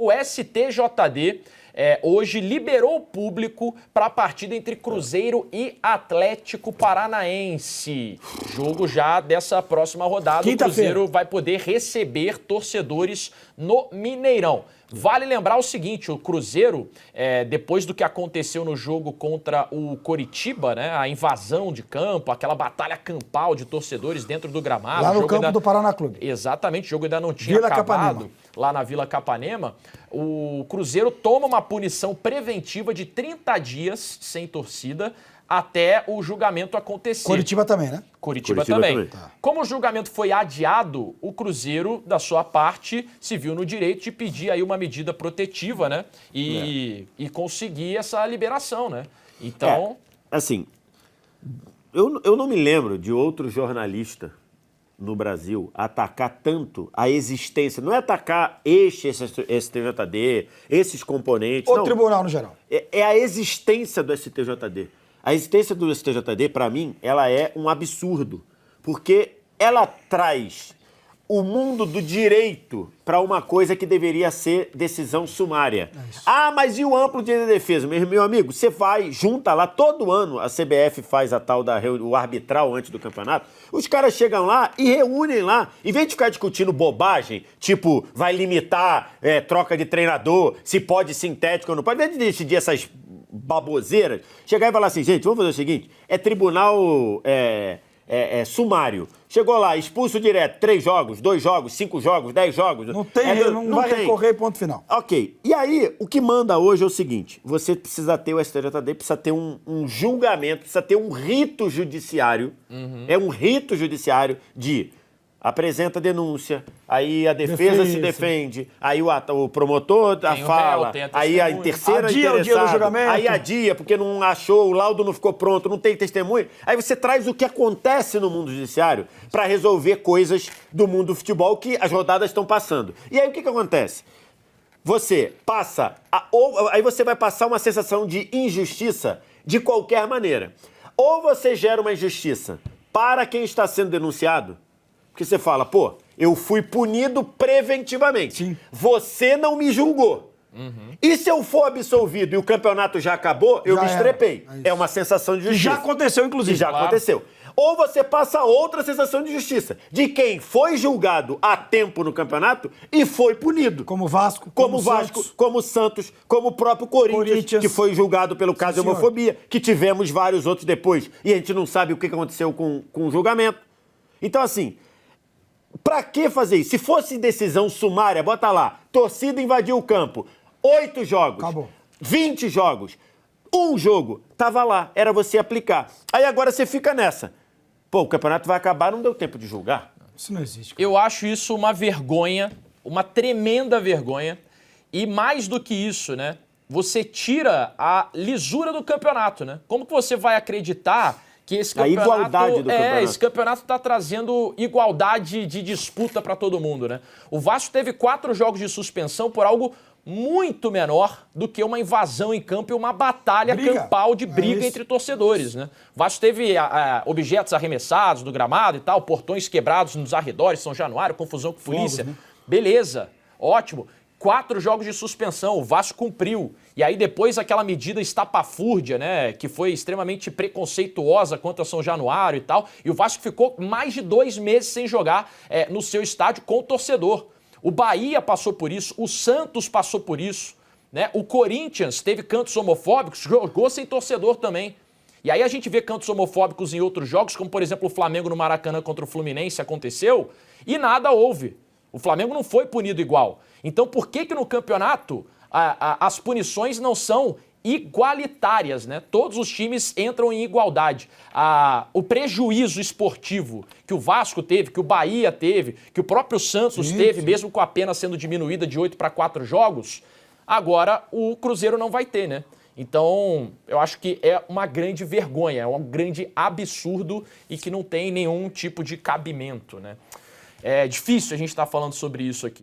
o STJD hoje liberou o público para a partida entre Cruzeiro e Atlético Paranaense. Jogo já dessa próxima rodada. O Cruzeiro vai poder receber torcedores no Mineirão. Vale lembrar o seguinte, o Cruzeiro, depois do que aconteceu no jogo contra o Coritiba, né, a invasão de campo, aquela batalha campal de torcedores dentro do gramado. Lá no campo do Paraná Clube. Exatamente, o jogo ainda não tinha Vila acabado. Capanema. Lá na Vila Capanema, o Cruzeiro toma uma punição preventiva de 30 dias sem torcida até o julgamento acontecer. Curitiba também, né? Curitiba também. Tá. Como o julgamento foi adiado, o Cruzeiro, da sua parte, se viu no direito de pedir aí uma medida protetiva, né? E conseguir essa liberação, né? Então... assim, eu não me lembro de outro jornalista no Brasil atacar tanto a existência, não é atacar esse STJD, esses componentes. O tribunal no geral. É a existência do STJD. A existência do STJD, para mim, ela é um absurdo, porque ela traz o mundo do direito para uma coisa que deveria ser decisão sumária. Mas e o amplo direito de defesa? Meu amigo, você vai, junta lá, todo ano a CBF faz a tal o arbitral antes do campeonato, os caras chegam lá e reúnem lá, em vez de ficar discutindo bobagem, tipo, vai limitar troca de treinador, se pode sintético ou não pode, em vez de decidir essas baboseiras, chegar e falar assim, gente, vamos fazer o seguinte, tribunal sumário. Chegou lá, expulso direto, 3 jogos, 2 jogos, 5 jogos, 10 jogos. Não tem, não vai recorrer, ponto final. Ok. E aí, o que manda hoje é o seguinte, você precisa ter, o STJD precisa ter um julgamento, precisa ter um rito judiciário, é um rito judiciário de apresenta denúncia, aí a defesa se defende, aí o promotor fala, aí a terceira o dia do julgamento. Aí adia, porque não achou, o laudo não ficou pronto, não tem testemunho. Aí você traz o que acontece no mundo judiciário para resolver coisas do mundo do futebol que as rodadas estão passando. E aí o que acontece? Você passa, aí você vai passar uma sensação de injustiça de qualquer maneira. Ou você gera uma injustiça para quem está sendo denunciado, porque você fala, pô, eu fui punido preventivamente. Sim. Você não me julgou. E se eu for absolvido e o campeonato já acabou, eu me estrepei. É uma sensação de justiça. Já aconteceu, inclusive. Já aconteceu. Ou você passa outra sensação de justiça, de quem foi julgado a tempo no campeonato e foi punido. Como Vasco, como Santos, como o próprio Corinthians, que foi julgado pelo caso de homofobia, que tivemos vários outros depois. E a gente não sabe o que aconteceu com o julgamento. Então, assim... pra que fazer isso? Se fosse decisão sumária, bota lá, torcida invadiu o campo, 8 jogos, acabou. 20 jogos, um jogo, tava lá, era você aplicar. Aí agora você fica nessa. Pô, o campeonato vai acabar, não deu tempo de julgar? Isso não existe. Cara. Eu acho isso uma vergonha, uma tremenda vergonha. E mais do que isso, né? Você tira a lisura do campeonato, né? Como que você vai acreditar que esse campeonato, a igualdade do campeonato. Esse campeonato está trazendo igualdade de disputa para todo mundo, né? O Vasco teve 4 jogos de suspensão por algo muito menor do que uma invasão em campo e uma batalha campal de briga entre torcedores, né? O Vasco teve objetos arremessados no gramado e tal, portões quebrados nos arredores, São Januário, confusão com polícia. Fogos, né? Beleza, ótimo. 4 jogos de suspensão, o Vasco cumpriu. E aí depois aquela medida estapafúrdia, né, que foi extremamente preconceituosa contra São Januário e tal, e o Vasco ficou mais de 2 meses sem jogar no seu estádio com o torcedor. O Bahia passou por isso, o Santos passou por isso, né? O Corinthians teve cantos homofóbicos, jogou sem torcedor também. E aí a gente vê cantos homofóbicos em outros jogos, como por exemplo o Flamengo no Maracanã contra o Fluminense aconteceu, e nada houve. O Flamengo não foi punido igual. Então por que no campeonato as punições não são igualitárias, né? Todos os times entram em igualdade. O prejuízo esportivo que o Vasco teve, que o Bahia teve, que o próprio Santos teve, mesmo com a pena sendo diminuída de 8 para 4 jogos, agora o Cruzeiro não vai ter, né? Então, eu acho que é uma grande vergonha, é um grande absurdo e que não tem nenhum tipo de cabimento, né? É difícil a gente estar falando sobre isso aqui.